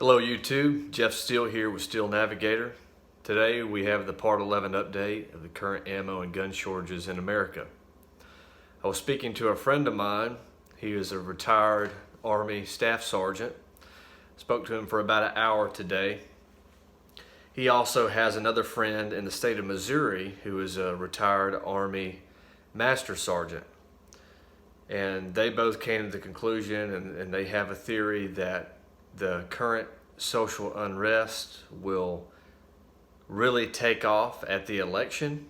Hello YouTube, Jeff Steele here with Steel Navigator. Today we have the Part 11 update of the current ammo and gun shortages in America. I was speaking to a friend of mine. He is a retired Army Staff Sergeant. Spoke to him for about an hour today. He also has another friend in the state of Missouri who is a retired Army Master Sergeant. And they both came to the conclusion and they have a theory that the current social unrest will really take off at the election.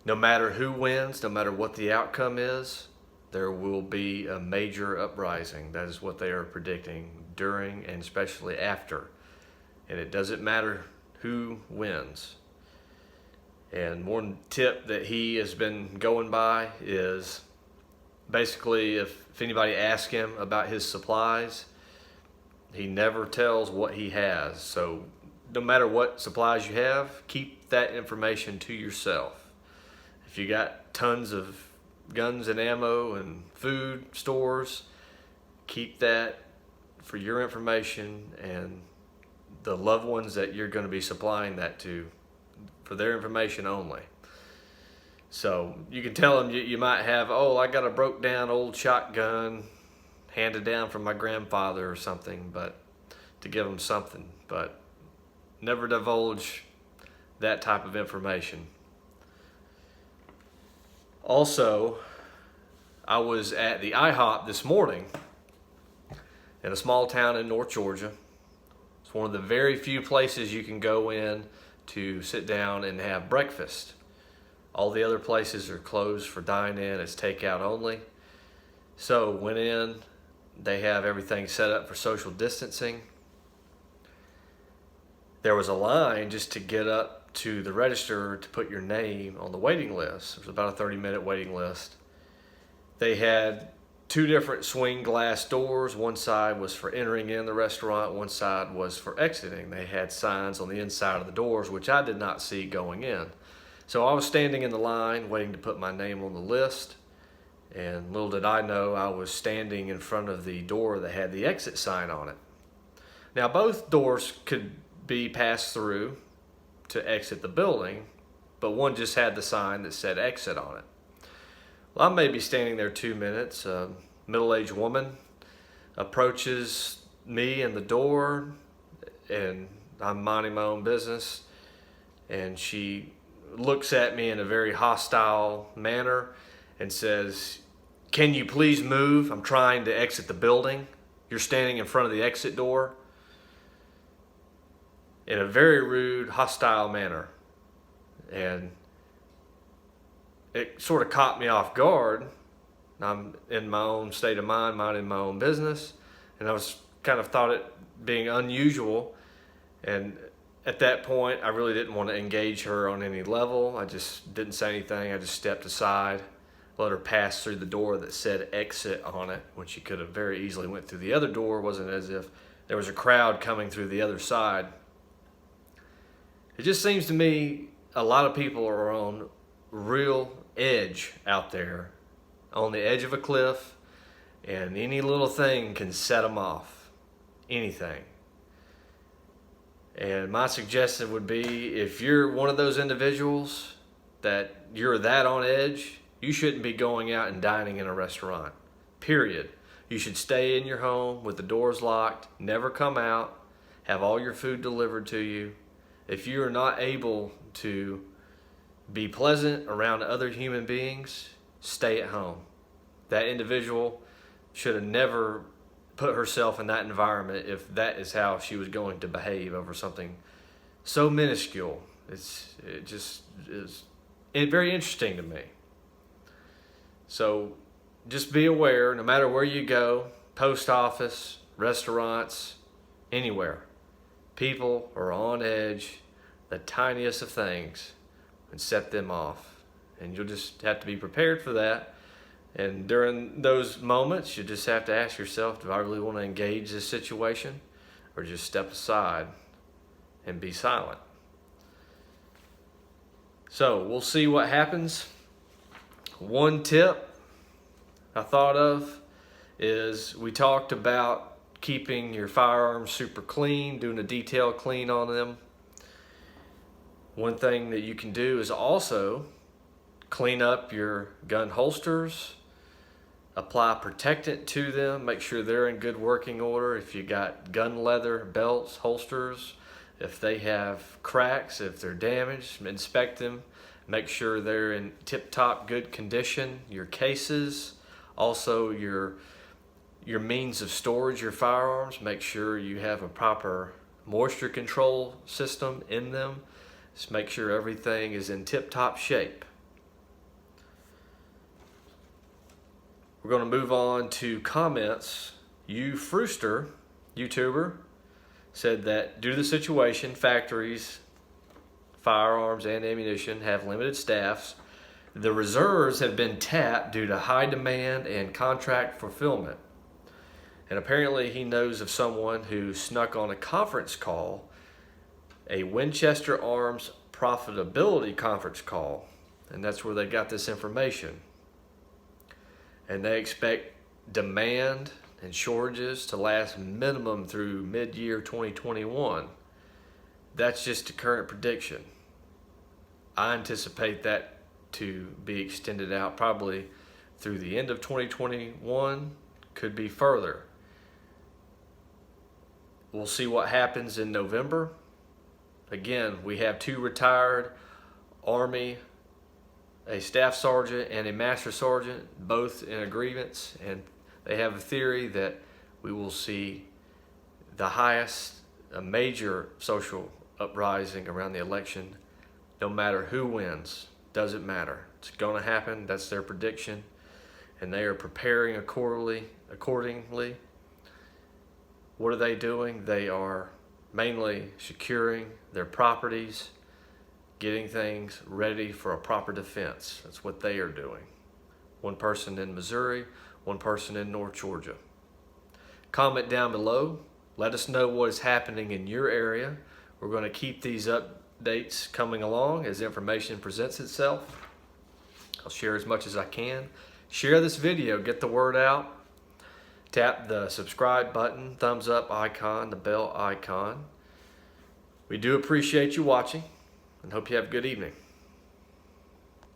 No matter who wins, no matter what the outcome is, there will be a major uprising. That is what they are predicting during and especially after. And it doesn't matter who wins. And one tip that he has been going by is basically if anybody asks him about his supplies, he never tells what he has. So no matter what supplies you have, keep that information to yourself. If you got tons of guns and ammo and food stores, keep that for your information and the loved ones that you're going to be supplying that to, for their information only. So you can tell them you might have, oh, I got a broke down old shotgun handed down from my grandfather or something, but to give them something, but never divulge that type of information. Also, I was at the IHOP this morning in a small town in North Georgia. It's one of the very few places you can go in to sit down and have breakfast. All the other places are closed for dine-in, it's takeout only. So went in, they have everything set up for social distancing. There was a line just to get up to the register to put your name on the waiting list. It was about a 30-minute waiting list. They had two different swing glass doors. One side was for entering in the restaurant, one side was for exiting. They had signs on the inside of the doors, which I did not see going in. So I was standing in the line waiting to put my name on the list. And little did I know I was standing in front of the door that had the exit sign on it. Now both doors could be passed through to exit the building, but one just had the sign that said exit on it. Well, I may be standing there 2 minutes. A middle-aged woman approaches me in the door, and I'm minding my own business, and she looks at me in a very hostile manner and says, "Can you please move? I'm trying to exit the building. You're standing in front of the exit door." In a very rude, hostile manner. And it sort of caught me off guard. I'm in my own state of mind, minding my own business, and I was kind of thought it being unusual. And at that point, I really didn't want to engage her on any level. I just didn't say anything. I just stepped aside, let her pass through the door that said exit on it when she could have very easily went through the other door. It wasn't as if there was a crowd coming through the other side. It just seems to me a lot of people are on real edge out there, on the edge of a cliff, and any little thing can set them off. Anything. And my suggestion would be, if you're one of those individuals that you're that on edge, you shouldn't be going out and dining in a restaurant, period. You should stay in your home with the doors locked, never come out, have all your food delivered to you. If you are not able to be pleasant around other human beings, stay at home. That individual should have never put herself in that environment if that is how she was going to behave over something so minuscule. It just is very interesting to me. So just be aware, no matter where you go, post office, restaurants, anywhere, people are on edge, the tiniest of things, and set them off. And you'll just have to be prepared for that. And during those moments, you just have to ask yourself, do I really want to engage this situation, or just step aside and be silent? So we'll see what happens. One tip I thought of is we talked about keeping your firearms super clean, doing a detail clean on them. One thing that you can do is also clean up your gun holsters, apply protectant to them, make sure they're in good working order. If you got gun leather belts, holsters, if they have cracks, if they're damaged, inspect them, make sure they're in tip-top good condition. Your cases, also your means of storage, your firearms, make sure you have a proper moisture control system in them. Just make sure everything is in tip-top shape. We're going to move on to comments. Frooster, YouTuber, said that due to the situation, factories, firearms and ammunition have limited staffs. The reserves have been tapped due to high demand and contract fulfillment. And apparently he knows of someone who snuck on a conference call, a Winchester Arms profitability conference call, and that's where they got this information. And they expect demand and shortages to last minimum through mid-year 2021. That's just a current prediction. I anticipate that to be extended out probably through the end of 2021, could be further. We'll see what happens in November. Again, we have 2 retired Army, a staff sergeant and a master sergeant, both in agreements, and they have a theory that we will see the highest, a major social uprising around the election. No matter who wins, doesn't matter. It's going to happen. That's their prediction, and they are preparing accordingly. What are they doing? They are mainly securing their properties, getting things ready for a proper defense. That's what they are doing. One person in Missouri, one person in North Georgia. Comment down below. Let us know what is happening in your area. We're going to keep these updates coming along as information presents itself. I'll share as much as I can. Share this video, get the word out. Tap the subscribe button, thumbs up icon, the bell icon. We do appreciate you watching and hope you have a good evening.